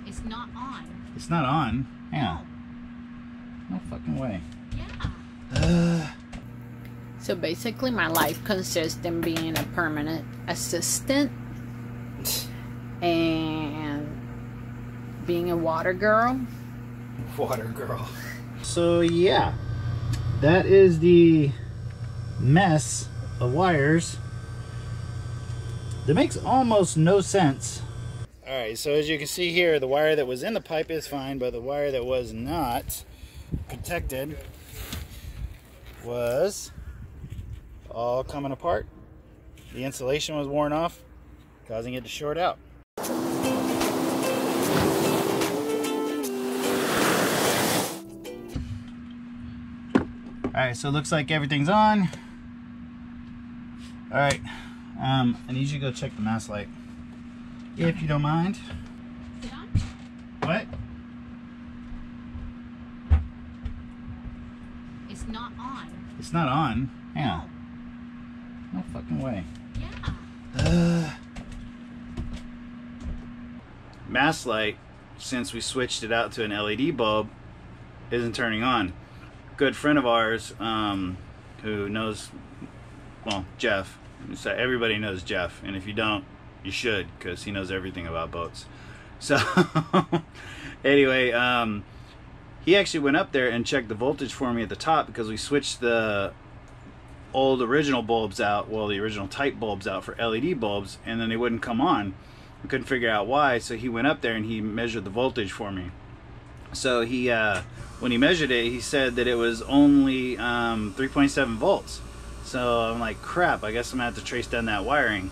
It's not on. It's not on? Yeah. No fucking way. Yeah. So basically my life consists in being a permanent assistant and being a water girl. Water girl. So yeah, that is the mess of wires. That makes almost no sense. Alright, so as you can see here, the wire that was in the pipe is fine, but the wire that was not protected was all coming apart. The insulation was worn off, causing it to short out. Alright, so it looks like everything's on. Alright, I need you to go check the mast light, if you don't mind. Is it on? What? It's not on. It's not on? Yeah. No fucking way. Yeah. Mast light, since we switched it out to an LED bulb, isn't turning on. Good friend of ours, who knows, well, Jeff. So everybody knows Jeff, and if you don't, you should, because he knows everything about boats. So anyway, he actually went up there and checked the voltage for me at the top, because we switched the old original bulbs out, well, the original type bulbs out for LED bulbs, and then they wouldn't come on. We couldn't figure out why, so he went up there and he measured the voltage for me. So he when he measured it, he said that it was only 3.7 volts. So I'm like, crap, I guess I'm gonna have to trace down that wiring.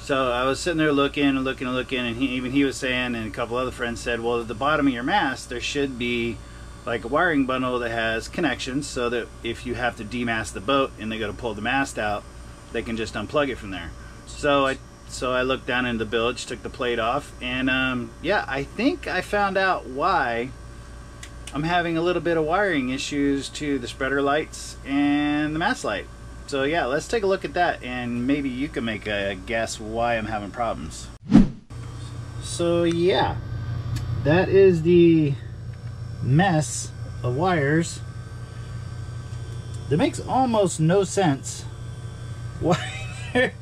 So I was sitting there looking, and he was saying, and a couple other friends said, well, at the bottom of your mast there should be like a wiring bundle that has connections, so that if you have to demast the boat and they go to pull the mast out, they can just unplug it from there. So I looked down in the bilge, took the plate off, and yeah, I think I found out why I'm having a little bit of wiring issues to the spreader lights and the mast light. So yeah, let's take a look at that, and maybe you can make a guess why I'm having problems. So yeah, that is the mess of wires. That makes almost no sense why they're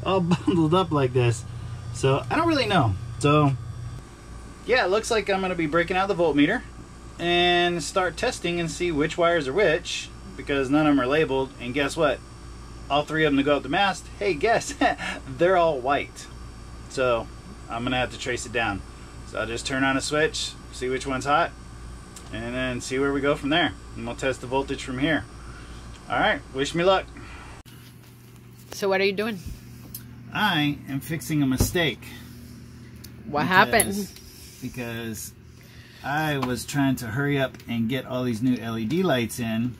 all bundled up like this. So I don't really know. So yeah, it looks like I'm gonna be breaking out the voltmeter and start testing and see which wires are which, because none of them are labeled. And guess what? All three of them to go up the mast, hey, guess, they're all white. So I'm gonna have to trace it down. So I'll just turn on a switch, see which one's hot, and then see where we go from there. And we'll test the voltage from here. Alright, wish me luck. So what are you doing? I am fixing a mistake. What happened? Because I was trying to hurry up and get all these new LED lights in,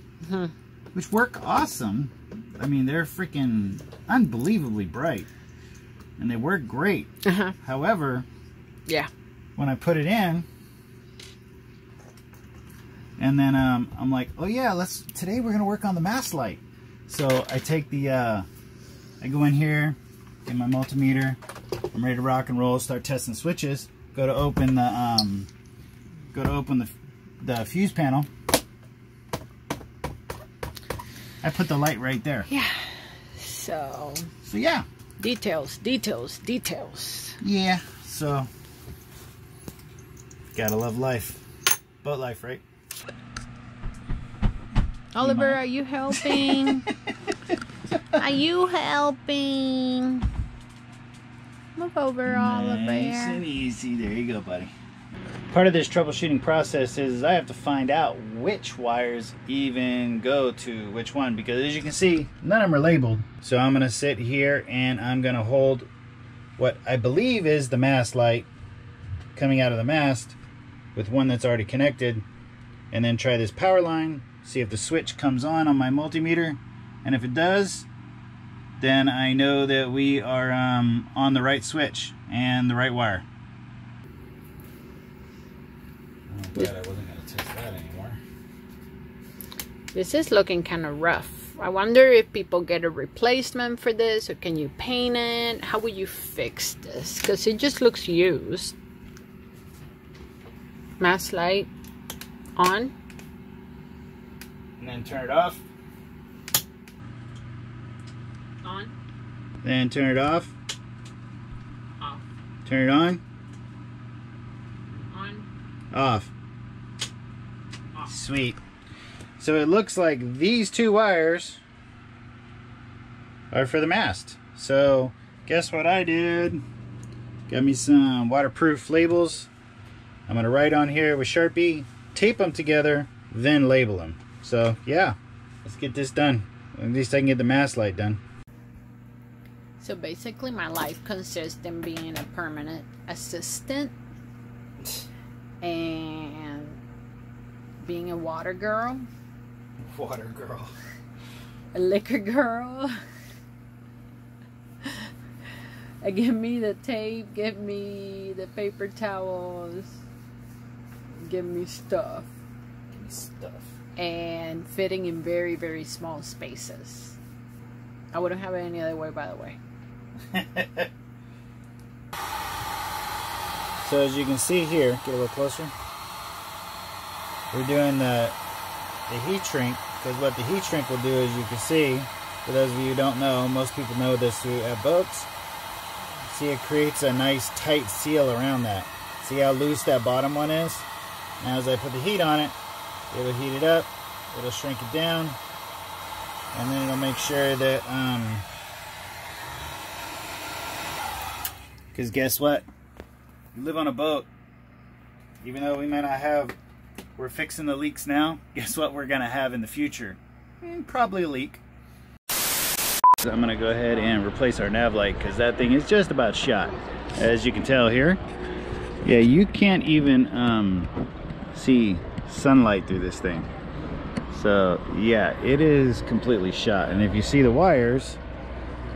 which work awesome. I mean, they're freaking unbelievably bright, and they work great. However, yeah, when I put it in, and then I'm like, oh yeah, today we're gonna work on the mast light. So I take the I go in here, get my multimeter, I'm ready to rock and roll, start testing switches. Go to open the fuse panel. I put the light right there. Yeah. So yeah. Details. Yeah. So gotta love life. Boat life, right? Oliver, are you helping? Are you helping? Move over, Oliver. Nice and easy. There you go, buddy. Part of this troubleshooting process is I have to find out which wires even go to which one, because as you can see, none of them are labeled. So I'm going to sit here and I'm going to hold what I believe is the mast light coming out of the mast with one that's already connected, and then try this power line, see if the switch comes on my multimeter, and if it does, then I know that we are on the right switch and the right wire. Oh, glad I wasn't going to test that anymore. This is looking kind of rough. I wonder if people get a replacement for this, or can you paint it? How will you fix this? Because it just looks used. Mast light on. And then turn it off. On. Then turn it off. Off. Turn it on. On. Off. Off. Sweet. So it looks like these two wires are for the mast. So guess what I did? Got me some waterproof labels. I'm gonna write on here with Sharpie, tape them together, then label them. So yeah, let's get this done. At least I can get the mast light done. So basically my life consists in being a permanent assistant and being a water girl, Water girl. a liquor girl. Give me the tape, give me the paper towels, give me stuff. And fitting in very, very small spaces. I wouldn't have it any other way, by the way. So as you can see here, get a little closer. We're doing the heat shrink, because what the heat shrink will do, as you can see, for those of you who don't know, most people know this at boats. See, it creates a nice tight seal around that. See how loose that bottom one is? Now as I put the heat on it, it'll heat it up, it'll shrink it down, and then it'll make sure that, because guess what? You live on a boat, even though we may not have, we're fixing the leaks now, guess what we're gonna have in the future? Probably a leak. So I'm gonna go ahead and replace our nav light because that thing is just about shot. As you can tell here, yeah, you can't even see sunlight through this thing. So yeah, it is completely shot. And if you see the wires,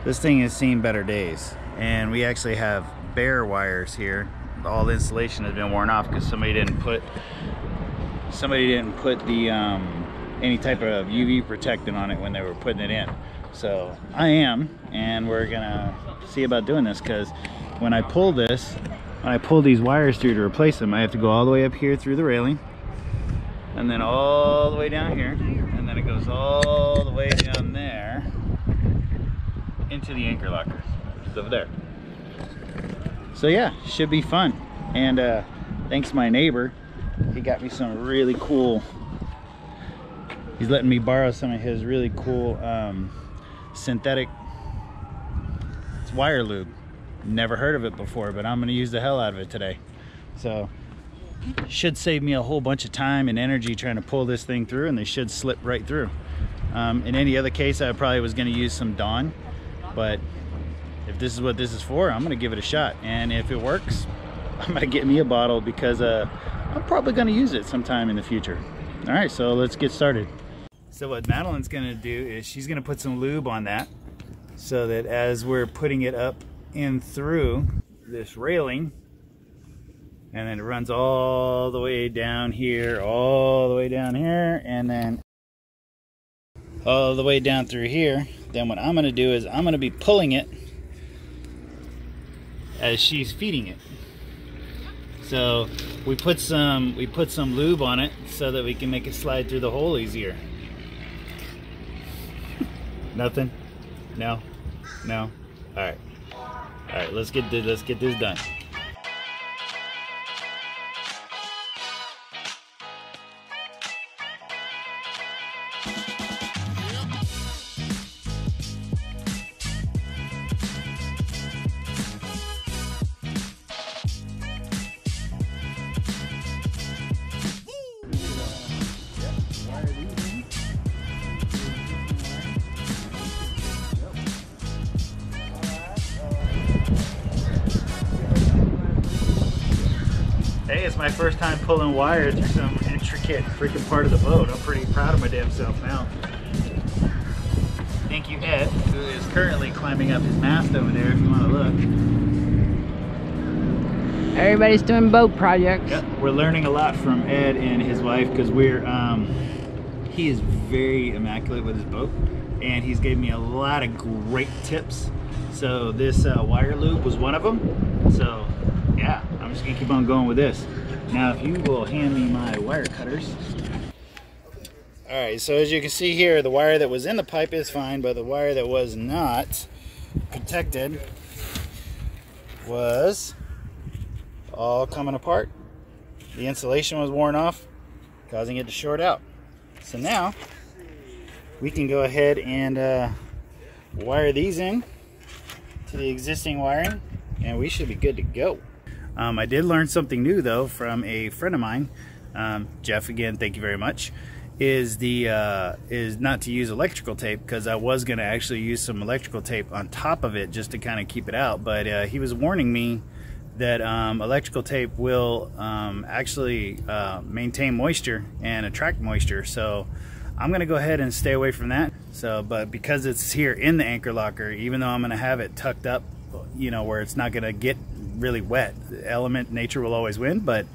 this thing has seen better days. And we actually have bare wires here. All the insulation has been worn off because somebody didn't put the any type of UV protectant on it when they were putting it in. So I am, and we're gonna see about doing this, because when I pull these wires through to replace them, I have to go all the way up here through the railing, and then all the way down here, and then it goes all the way down there into the anchor locker, which is over there. So yeah, should be fun. And thanks to my neighbor, he got me some really cool, he's letting me borrow some of his really cool synthetic, it's wire lube. Never heard of it before, but I'm gonna use the hell out of it today. So should save me a whole bunch of time and energy trying to pull this thing through, and they should slip right through. In any other case, I probably was gonna use some Dawn, but if this is what this is for, I'm gonna give it a shot. And if it works, I'm gonna get me a bottle, because I'm probably gonna use it sometime in the future. All right, so let's get started. So what Madeline's gonna do is she's gonna put some lube on that, so that as we're putting it up in through this railing, and then it runs all the way down here, all the way down here, and then all the way down through here. Then what I'm gonna do is I'm gonna be pulling it as she's feeding it. So we put some lube on it so that we can make it slide through the hole easier. Nothing? No? No? Alright. Alright, let's get this done. Hey, it's my first time pulling wire through some intricate freaking part of the boat. I'm pretty proud of my damn self now. Thank you, Ed, who is currently climbing up his mast over there if you want to look. Everybody's doing boat projects. Yep, we're learning a lot from Ed and his wife, because he is very immaculate with his boat, and he's gave me a lot of great tips. So this wire loop was one of them. So yeah, I'm just gonna keep on going with this. Now if you will hand me my wire cutters. Alright, so as you can see here, the wire that was in the pipe is fine, but the wire that was not protected was all coming apart. The insulation was worn off, causing it to short out. So now we can go ahead and wire these in to the existing wiring, and we should be good to go. I did learn something new though from a friend of mine, Jeff, again, thank you very much, is not to use electrical tape, because I was going to actually use some electrical tape on top of it just to kind of keep it out, but he was warning me that electrical tape will actually maintain moisture and attract moisture, so I'm gonna go ahead and stay away from that. So, but because it's here in the anchor locker, even though I'm gonna have it tucked up, you know, where it's not gonna get really wet, the element nature will always win, but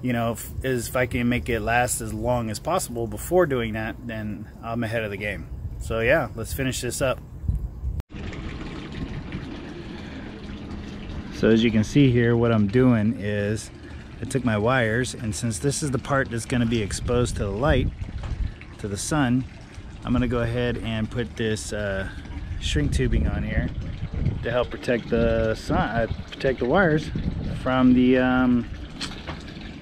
you know, if I can make it last as long as possible before doing that, then I'm ahead of the game. So yeah, let's finish this up. So as you can see here, what I'm doing is I took my wires, and since this is the part that's going to be exposed to the light, to the sun, I'm going to go ahead and put this shrink tubing on here to help protect the sun, protect the wires from the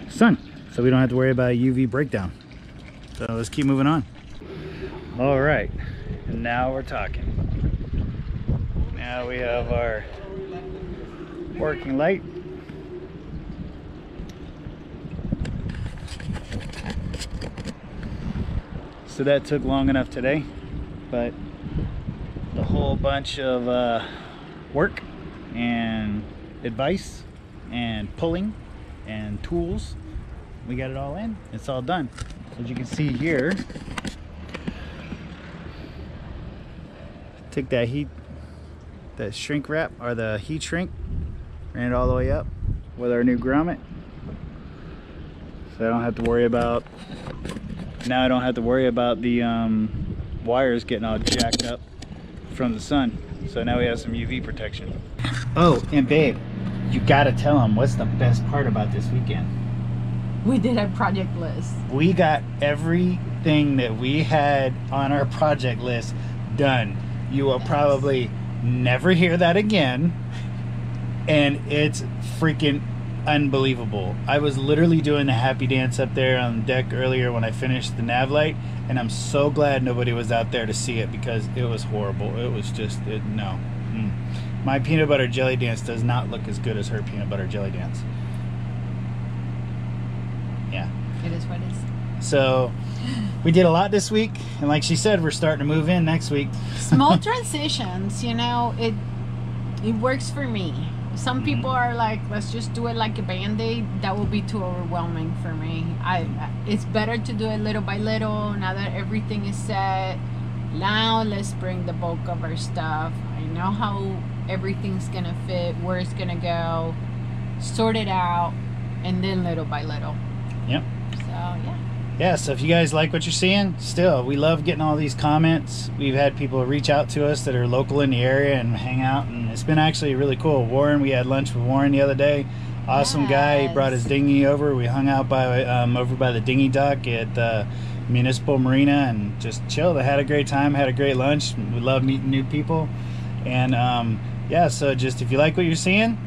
sun, so we don't have to worry about UV breakdown. So let's keep moving on. All right, and now we're talking. Now we have our working light. So that took long enough today, but a whole bunch of work and advice and pulling and tools, we got it all in. It's all done. As you can see here, took that shrink wrap, or the heat shrink, ran it all the way up with our new grommet, so I don't have to worry about, now I don't have to worry about the wires getting all jacked up from the sun. So now we have some UV protection. Oh, and babe, you gotta tell them what's the best part about this weekend. We did a project list. We got everything that we had on our project list done. You will probably never hear that again, and it's freaking unbelievable. I was literally doing the happy dance up there on the deck earlier when I finished the nav light, and I'm so glad nobody was out there to see it, because it was horrible. It was just, no. My peanut butter jelly dance does not look as good as her peanut butter jelly dance. Yeah. It is what it is. So we did a lot this week, and like she said, we're starting to move in next week. Small transitions, you know, it works for me. Some people are like, let's just do it like a band-aid. That will be too overwhelming for me. It's better to do it little by little. Now that everything is set, now let's bring the bulk of our stuff. I know how everything's gonna fit, where it's gonna go, sort it out, and then little by little. Yep. So yeah. Yeah, so if you guys like what you're seeing, still, we love getting all these comments. We've had people reach out to us that are local in the area and hang out, and it's been actually really cool. Warren, we had lunch with Warren the other day. Awesome guy. He brought his dinghy over. We hung out by over by the dinghy dock at the Municipal Marina and just chilled. I had a great time, had a great lunch. We love meeting new people. And yeah, so just if you like what you're seeing,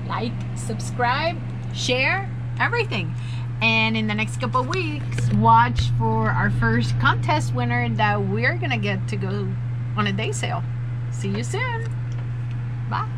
like, subscribe, share, everything. And in the next couple of weeks, watch for our first contest winner that we're gonna get to go on a day sail. See you soon. Bye.